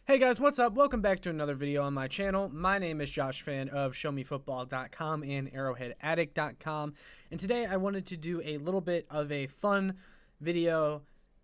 Hey guys, what's up? Welcome back to another video on my channel. My name is Josh Fan of ShowMeFootball.com and ArrowheadAddict.com, and today I wanted to do a little bit of a fun video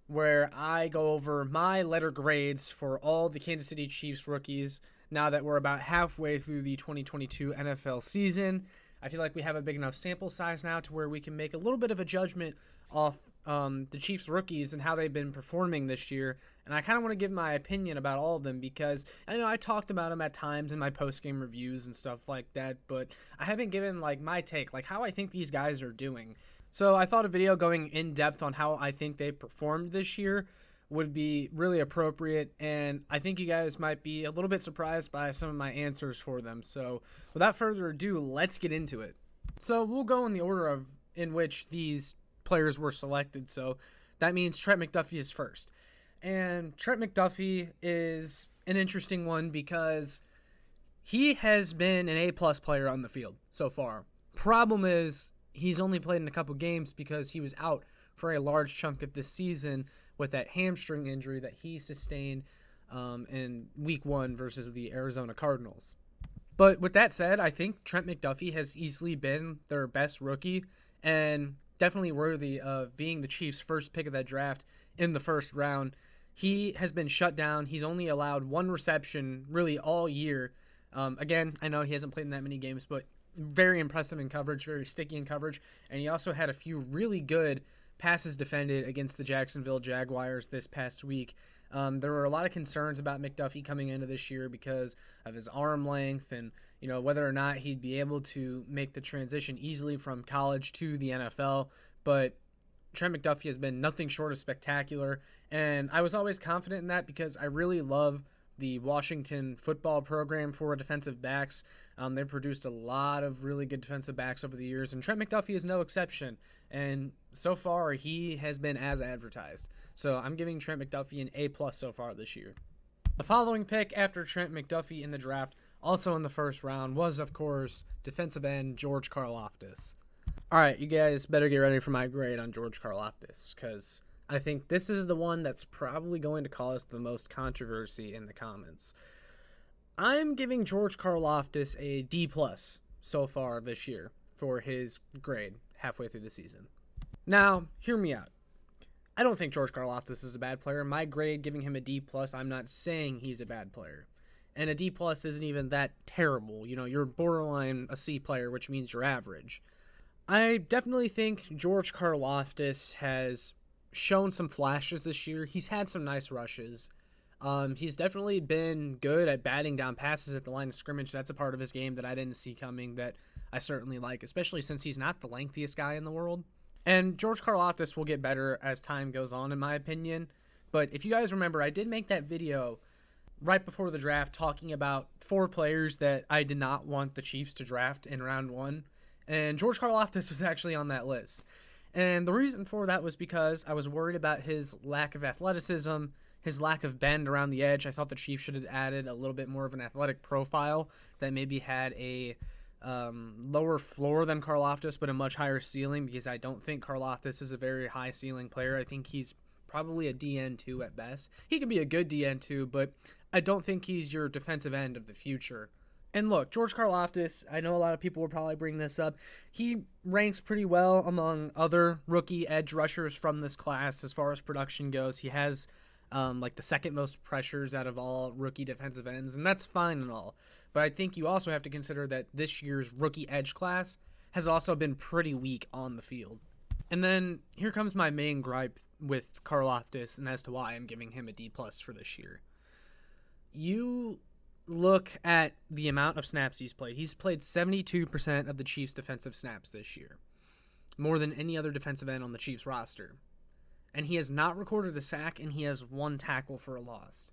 where I go over my letter grades for all the Kansas City Chiefs rookies now that we're about halfway through the 2022 NFL season. I feel like we have a big enough sample size now to where we can make a little bit of a judgment off the Chiefs rookies and how they've been performing this year. And I kind of want to give my opinion about all of them because I know I talked about them at times in my post-game reviews and stuff like that, but I haven't given like my take, like how I think these guys are doing. So I thought a video going in depth on how I think they performed this year would be really appropriate, and I think you guys might be a little bit surprised by some of my answers for them. So without further ado, let's get into it. So we'll go in the order in which these players were selected. So that means Trent McDuffie is first. And Trent McDuffie is an interesting one because he has been an A-plus player on the field so far. Problem is he's only played in a couple games because he was out for a large chunk of this season with that hamstring injury that he sustained in Week 1 versus the Arizona Cardinals. But with that said, I think Trent McDuffie has easily been their best rookie and definitely worthy of being the Chiefs' first pick of that draft in the first round. He has been shut down. He's only allowed one reception really all year. Again, I know he hasn't played in that many games, but very impressive in coverage, very sticky in coverage. And he also had a few really good passes defended against the Jacksonville Jaguars this past week. There were a lot of concerns about McDuffie coming into this year because of his arm length and, whether or not he'd be able to make the transition easily from college to the NFL. But Trent McDuffie has been nothing short of spectacular, and I was always confident in that because I really love the Washington football program for defensive backs. They've produced a lot of really good defensive backs over the years, and Trent McDuffie is no exception. And so far, he has been as advertised. So I'm giving Trent McDuffie an A+ so far this year. The following pick after Trent McDuffie in the draft, also in the first round, was, of course, defensive end George Karlaftis. All right, you guys better get ready for my grade on George Karlaftis because I think this is the one that's probably going to cause the most controversy in the comments. I'm giving George Karlaftis a D+ so far this year for his grade halfway through the season. Now, hear me out. I don't think George Karlaftis is a bad player. My grade giving him a D+, I'm not saying he's a bad player. And a D+ isn't even that terrible. You're borderline a C player, which means you're average. I definitely think George Karlaftis has shown some flashes this year. He's had some nice rushes. He's definitely been good at batting down passes at the line of scrimmage. That's a part of his game that I didn't see coming that I certainly like, especially since he's not the lengthiest guy in the world. And George Karlaftis will get better as time goes on, in my opinion. But if you guys remember, I did make that video right before the draft talking about 4 players that I did not want the Chiefs to draft in round 1. And George Karlaftis was actually on that list. And the reason for that was because I was worried about his lack of athleticism, his lack of bend around the edge. I thought the Chiefs should have added a little bit more of an athletic profile that maybe had a lower floor than Karlaftis, but a much higher ceiling, because I don't think Karlaftis is a very high ceiling player. I think he's probably a DN2 at best. He can be a good DN2, but I don't think he's your defensive end of the future. And look, George Karlaftis, I know a lot of people will probably bring this up. He ranks pretty well among other rookie edge rushers from this class as far as production goes. He has the second most pressures out of all rookie defensive ends, and that's fine and all. But I think you also have to consider that this year's rookie edge class has also been pretty weak on the field. And then here comes my main gripe with Karlaftis and as to why I'm giving him a D+ for this year. You look at the amount of snaps he's played. He's played 72% of the Chiefs' defensive snaps this year, more than any other defensive end on the Chiefs roster. And he has not recorded a sack, and he has 1 tackle for a loss.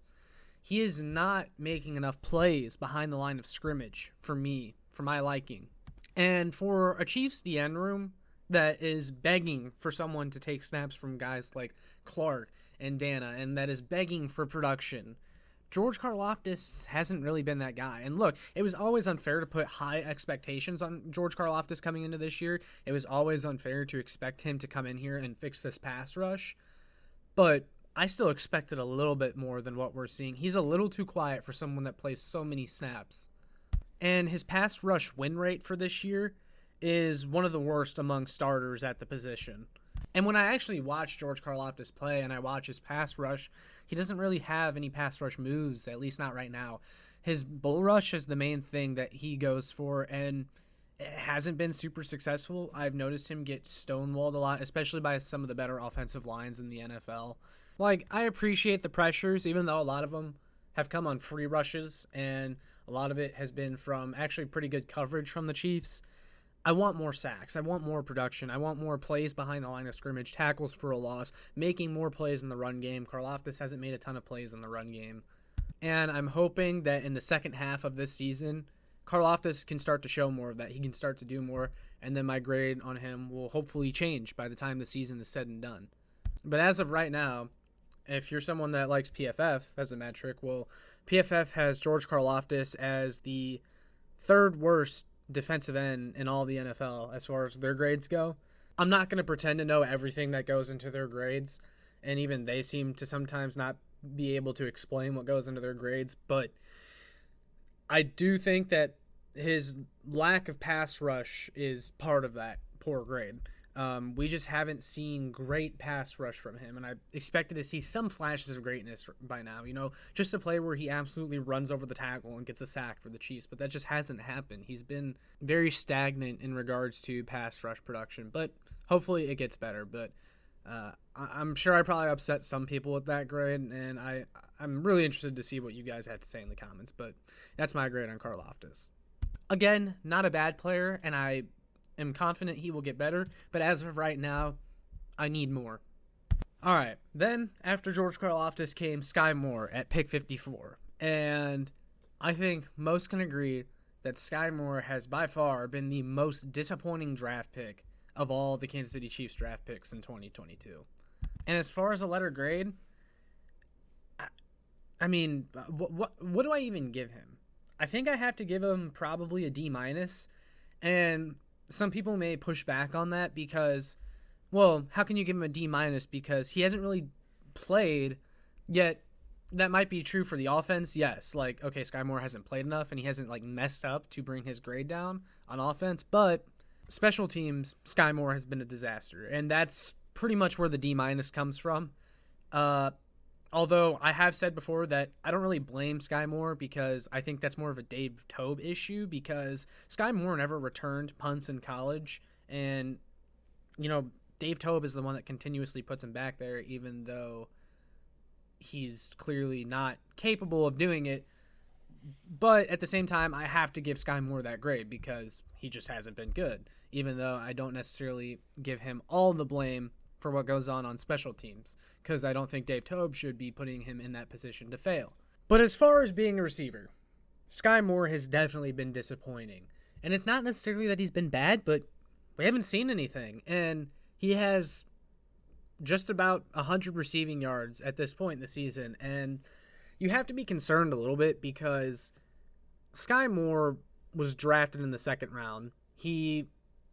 He is not making enough plays behind the line of scrimmage for my liking. And for a Chiefs DN room that is begging for someone to take snaps from guys like Clark and Dana, and that is begging for production, George Karlaftis hasn't really been that guy. And look, it was always unfair to put high expectations on George Karlaftis coming into this year. It was always unfair to expect him to come in here and fix this pass rush. But I still expected a little bit more than what we're seeing. He's a little too quiet for someone that plays so many snaps. And his pass rush win rate for this year is one of the worst among starters at the position. And when I actually watch George Karlaftis play and I watch his pass rush, he doesn't really have any pass rush moves, at least not right now. His bull rush is the main thing that he goes for, and it hasn't been super successful. I've noticed him get stonewalled a lot, especially by some of the better offensive lines in the NFL. Like, I appreciate the pressures, even though a lot of them have come on free rushes, and a lot of it has been from actually pretty good coverage from the Chiefs. I want more sacks. I want more production. I want more plays behind the line of scrimmage, tackles for a loss, making more plays in the run game. Karlaftis hasn't made a ton of plays in the run game. And I'm hoping that in the second half of this season, Karlaftis can start to show more of that. He can start to do more, and then my grade on him will hopefully change by the time the season is said and done. But as of right now, if you're someone that likes PFF as a metric, well, PFF has George Karlaftis as the third worst defensive end in all the NFL as far as their grades go. I'm not going to pretend to know everything that goes into their grades, and even they seem to sometimes not be able to explain what goes into their grades, but I do think that his lack of pass rush is part of that poor grade. We just haven't seen great pass rush from him, and I expected to see some flashes of greatness by now. Just a play where he absolutely runs over the tackle and gets a sack for the Chiefs, but that just hasn't happened. He's been very stagnant in regards to pass rush production, but hopefully it gets better. But I'm sure I probably upset some people with that grade, and I'm really interested to see what you guys have to say in the comments, but that's my grade on Karlaftis. Again, not a bad player, and I am confident he will get better, but as of right now, I need more. All right, then after George Karlaftis came Sky Moore at pick 54, and I think most can agree that Sky Moore has by far been the most disappointing draft pick of all the Kansas City Chiefs draft picks in 2022. And as far as a letter grade, I mean, what do I even give him? I think I have to give him probably a D-, and some people may push back on that because, well, how can you give him a D-? Because he hasn't really played yet. That might be true for the offense, yes. Like, okay, Sky Moore hasn't played enough, and he hasn't, messed up to bring his grade down on offense, but special teams, Sky Moore has been a disaster, and that's pretty much where the D- comes from. Although I have said before that I don't really blame Sky Moore because I think that's more of a Dave Toub issue because Sky Moore never returned punts in college. And, Dave Toub is the one that continuously puts him back there even though he's clearly not capable of doing it. But at the same time, I have to give Sky Moore that grade because he just hasn't been good, even though I don't necessarily give him all the blame for what goes on special teams, because I don't think Dave Toub should be putting him in that position to fail. But as far as being a receiver, Sky Moore has definitely been disappointing. And it's not necessarily that he's been bad, but we haven't seen anything. And he has just about 100 receiving yards at this point in the season. And you have to be concerned a little bit because Sky Moore was drafted in the second round.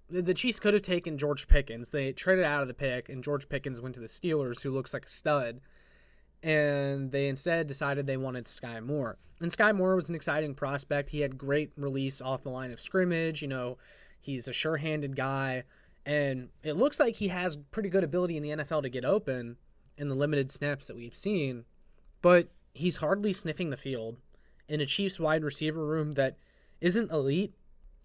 The Chiefs could have taken George Pickens. They traded out of the pick, and George Pickens went to the Steelers, who looks like a stud. And they instead decided they wanted Sky Moore. And Sky Moore was an exciting prospect. He had great release off the line of scrimmage. He's a sure-handed guy. And it looks like he has pretty good ability in the NFL to get open in the limited snaps that we've seen. But he's hardly sniffing the field in a Chiefs wide receiver room that isn't elite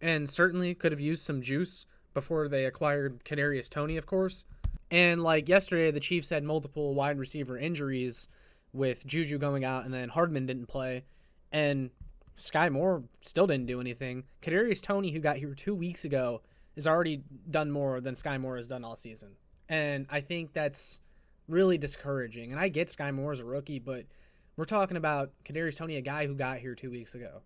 and certainly could have used some juice before they acquired Kadarius Toney, of course. And yesterday, the Chiefs had multiple wide receiver injuries with Juju going out and then Hardman didn't play. And Sky Moore still didn't do anything. Kadarius Toney, who got here 2 weeks ago, has already done more than Sky Moore has done all season. And I think that's really discouraging. And I get Sky Moore as a rookie, but we're talking about Kadarius Toney, a guy who got here 2 weeks ago.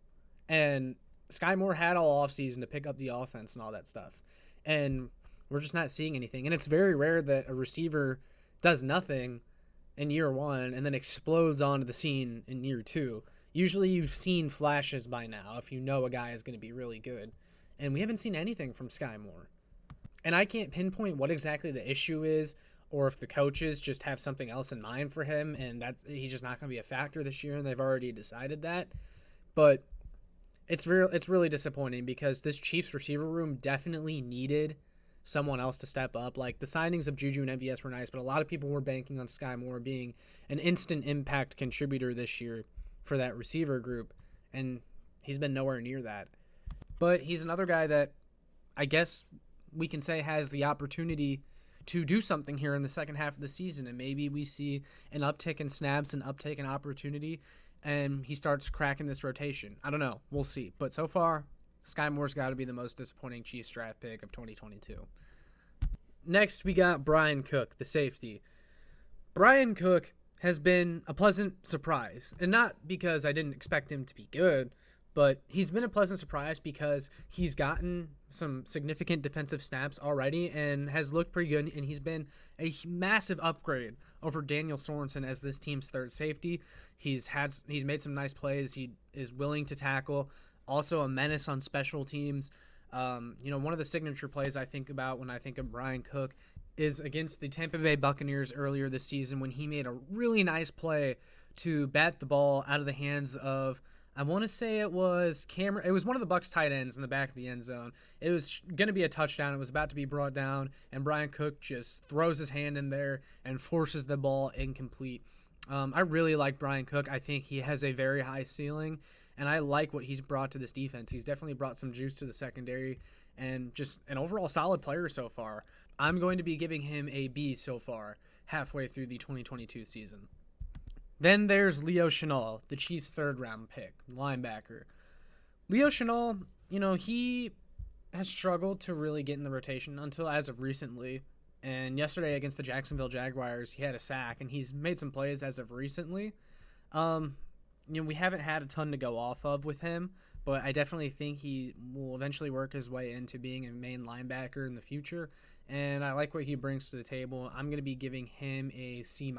And Sky Moore had all offseason to pick up the offense and all that stuff. And we're just not seeing anything. And it's very rare that a receiver does nothing in year one and then explodes onto the scene in year two. Usually you've seen flashes by now if you know a guy is going to be really good. And we haven't seen anything from Sky Moore. And I can't pinpoint what exactly the issue is. or if the coaches just have something else in mind for him and that he's just not going to be a factor this year and they've already decided that. But it's really disappointing because this Chiefs receiver room definitely needed someone else to step up. Like, the signings of Juju and MVS were nice, but a lot of people were banking on Sky Moore being an instant impact contributor this year for that receiver group, and he's been nowhere near that. But he's another guy that I guess we can say has the opportunity to do something here in the second half of the season, and maybe we see an uptick in snaps, an uptick in opportunity, and he starts cracking this rotation. I don't know. We'll see. But so far, Sky Moore's got to be the most disappointing Chiefs draft pick of 2022. Next, we got Bryan Cook, the safety. Bryan Cook has been a pleasant surprise, and not because I didn't expect him to be good, but he's been a pleasant surprise because he's gotten some significant defensive snaps already and has looked pretty good, and he's been a massive upgrade over Daniel Sorensen as this team's third safety. He's made some nice plays. He is willing to tackle. Also a menace on special teams. One of the signature plays I think about when I think of Bryan Cook is against the Tampa Bay Buccaneers earlier this season when he made a really nice play to bat the ball out of the hands of, I want to say it was Cameron. It was one of the Bucs tight ends in the back of the end zone. It was going to be a touchdown. It was about to be brought down, and Bryan Cook just throws his hand in there and forces the ball incomplete. I really like Bryan Cook. I think he has a very high ceiling, and I like what he's brought to this defense. He's definitely brought some juice to the secondary and just an overall solid player so far. I'm going to be giving him a B so far, halfway through the 2022 season. Then there's Leo Chenal, the Chiefs' third-round pick, linebacker. Leo Chenal, he has struggled to really get in the rotation until as of recently. And yesterday against the Jacksonville Jaguars, he had a sack, and he's made some plays as of recently. We haven't had a ton to go off of with him, but I definitely think he will eventually work his way into being a main linebacker in the future. And I like what he brings to the table. I'm going to be giving him a C-.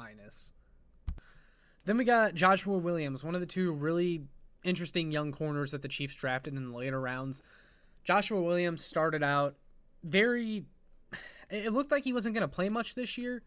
Then we got Joshua Williams, one of the two really interesting young corners that the Chiefs drafted in the later rounds. Joshua Williams started out it looked like he wasn't going to play much this year.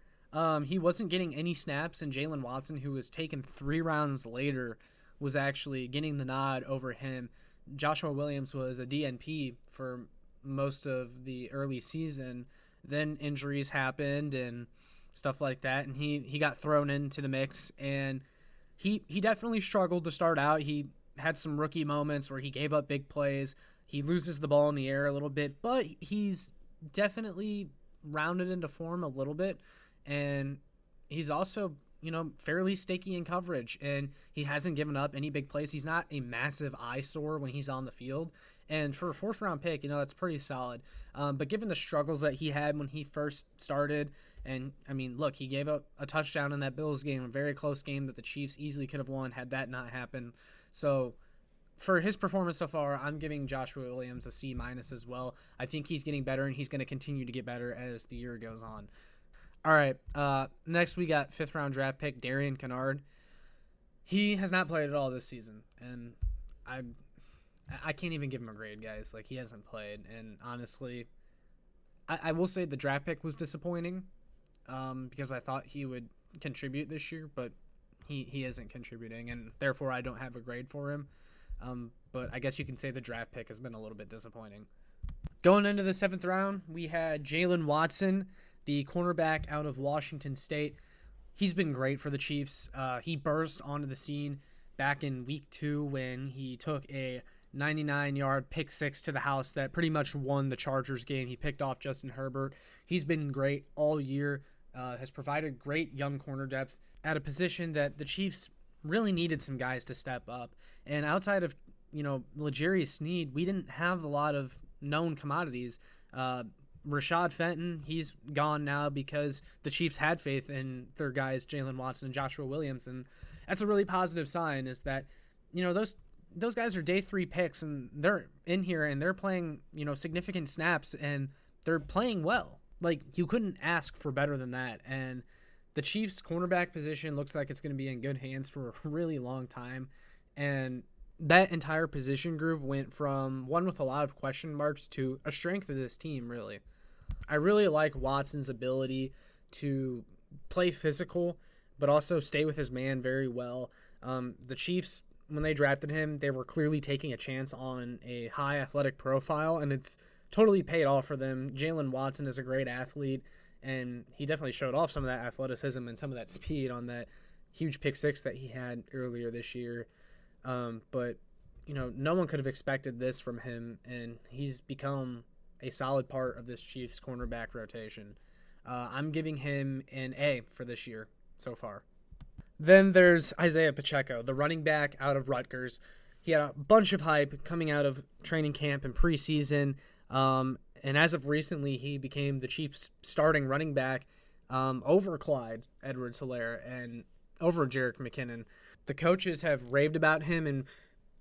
He wasn't getting any snaps, and Jalen Watson, who was taken 3 rounds later, was actually getting the nod over him. Joshua Williams was a DNP for most of the early season. Then injuries happened and stuff like that, and he got thrown into the mix, and he definitely struggled to start out. He had some rookie moments where he gave up big plays. He loses the ball in the air a little bit, but he's definitely rounded into form a little bit, and he's also fairly sticky in coverage, and he hasn't given up any big plays. He's not a massive eyesore when he's on the field, and for a 4th-round pick, that's pretty solid. But given the struggles that he had when he first started, and, look, he gave up a touchdown in that Bills game, a very close game that the Chiefs easily could have won had that not happened. So for his performance so far, I'm giving Joshua Williams a C- as well. I think he's getting better, and he's going to continue to get better as the year goes on. All right, next we got 5th-round draft pick Darian Kinnard. He has not played at all this season, and I can't even give him a grade, guys. Like, he hasn't played, and honestly, I will say the draft pick was disappointing because I thought he would contribute this year, but he isn't contributing, and therefore I don't have a grade for him. But I guess you can say the draft pick has been a little bit disappointing. Going into the 7th round, we had Jalen Watson, the cornerback out of Washington State. He's been great for the Chiefs. He burst onto the scene back in week 2 when he took a 99-yard pick 6 to the house that pretty much won the Chargers game. He picked off Justin Herbert. He's been great all year, has provided great young corner depth at a position that the Chiefs really needed some guys to step up. And outside of, L'Jarius Sneed, we didn't have a lot of known commodities. Rashad Fenton, he's gone now because the Chiefs had faith in their guys, Jalen Watson and Joshua Williams, and that's a really positive sign is that, those guys are day 3 picks, and they're in here, and they're playing, significant snaps, and they're playing well. Like, you couldn't ask for better than that, and the Chiefs' cornerback position looks like it's going to be in good hands for a really long time, and that entire position group went from one with a lot of question marks to a strength of this team, really. I really like Watson's ability to play physical, but also stay with his man very well. The Chiefs, when they drafted him, they were clearly taking a chance on a high athletic profile, and it's totally paid off for them. Jalen Watson is a great athlete, and he definitely showed off some of that athleticism and some of that speed on that huge pick six that he had earlier this year. But, no one could have expected this from him, and he's become a solid part of this Chiefs cornerback rotation. I'm giving him an A for this year so far. Then there's Isaiah Pacheco, the running back out of Rutgers. He had a bunch of hype coming out of training camp and preseason. And as of recently, he became the Chiefs' starting running back over Clyde Edwards-Helaire and over Jerick McKinnon. The coaches have raved about him, and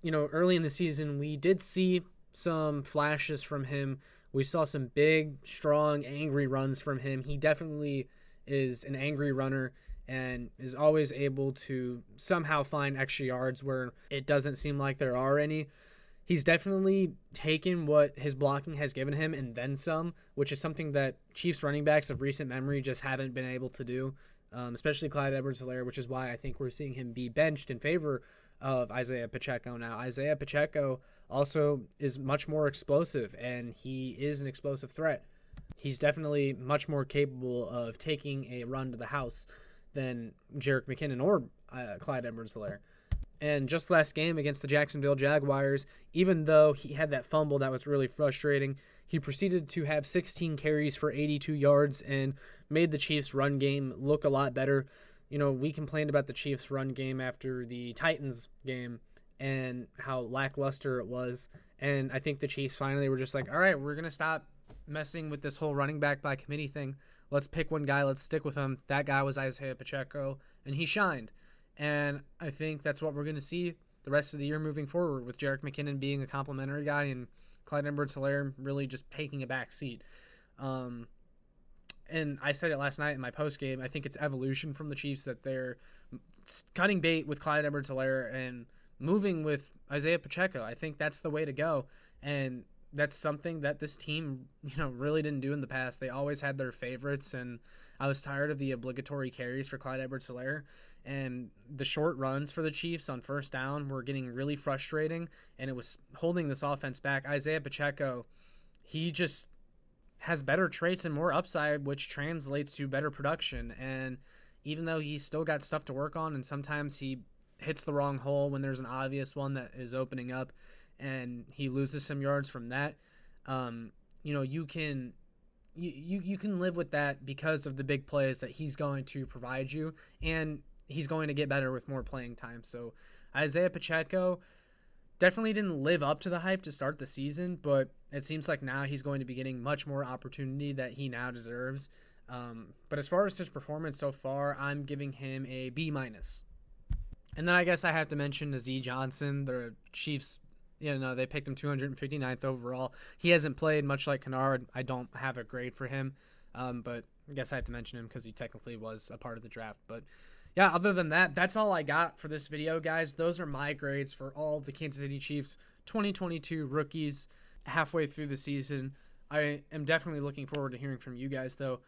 early in the season, we did see some flashes from him. We saw some big, strong, angry runs from him. He definitely is an angry runner and is always able to somehow find extra yards where it doesn't seem like there are any. He's definitely taken what his blocking has given him and then some, which is something that Chiefs running backs of recent memory just haven't been able to do, especially Clyde Edwards-Helaire, which is why I think we're seeing him be benched in favor of Isaiah Pacheco now. Isaiah Pacheco also is much more explosive, and he is an explosive threat. He's definitely much more capable of taking a run to the house than Jerick McKinnon or Clyde Edwards-Helaire. And just last game against the Jacksonville Jaguars, even though he had that fumble that was really frustrating, he proceeded to have 16 carries for 82 yards and made the Chiefs' run game look a lot better. We complained about the Chiefs' run game after the Titans game and how lackluster it was. And I think the Chiefs finally were just like, all right, we're going to stop messing with this whole running back by committee thing. Let's pick one guy. Let's stick with him. That guy was Isaiah Pacheco, and he shined. And I think that's what we're going to see the rest of the year moving forward, with Jerick McKinnon being a complimentary guy and Clyde Edwards-Helaire really just taking a back seat. And I said it last night in my post game. I think it's evolution from the Chiefs that they're cutting bait with Clyde Edwards-Helaire and moving with Isaiah Pacheco. I think that's the way to go. And that's something that this team, really didn't do in the past. They always had their favorites, and I was tired of the obligatory carries for Clyde Edwards-Helaire. And the short runs for the Chiefs on first down were getting really frustrating, and it was holding this offense back. Isaiah Pacheco, he just has better traits and more upside, which translates to better production. And even though he's still got stuff to work on, and sometimes he hits the wrong hole when there's an obvious one that is opening up, and he loses some yards from that, you can live with that because of the big plays that he's going to provide you, and he's going to get better with more playing time. So Isaiah Pacheco definitely didn't live up to the hype to start the season, but it seems like now he's going to be getting much more opportunity that he now deserves. But as far as his performance so far, I'm giving him a B-. And then I guess I have to mention Nazeeh Johnson, the Chiefs. They picked him 259th overall. He hasn't played, much like Kennard. I don't have a grade for him, but I guess I have to mention him because he technically was a part of the draft. But yeah, other than that, that's all I got for this video, guys. Those are my grades for all the Kansas City Chiefs 2022 rookies halfway through the season. I am definitely looking forward to hearing from you guys, though.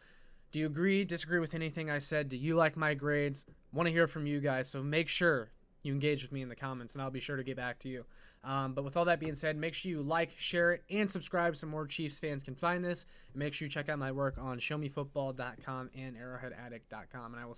Do you agree, disagree with anything I said? Do you like my grades? Want to hear from you guys, so make sure you engage with me in the comments, and I'll be sure to get back to you. But with all that being said, make sure you like, share it, and subscribe so more Chiefs fans can find this. And make sure you check out my work on ShowMeFootball.com and ArrowheadAddict.com, and I will see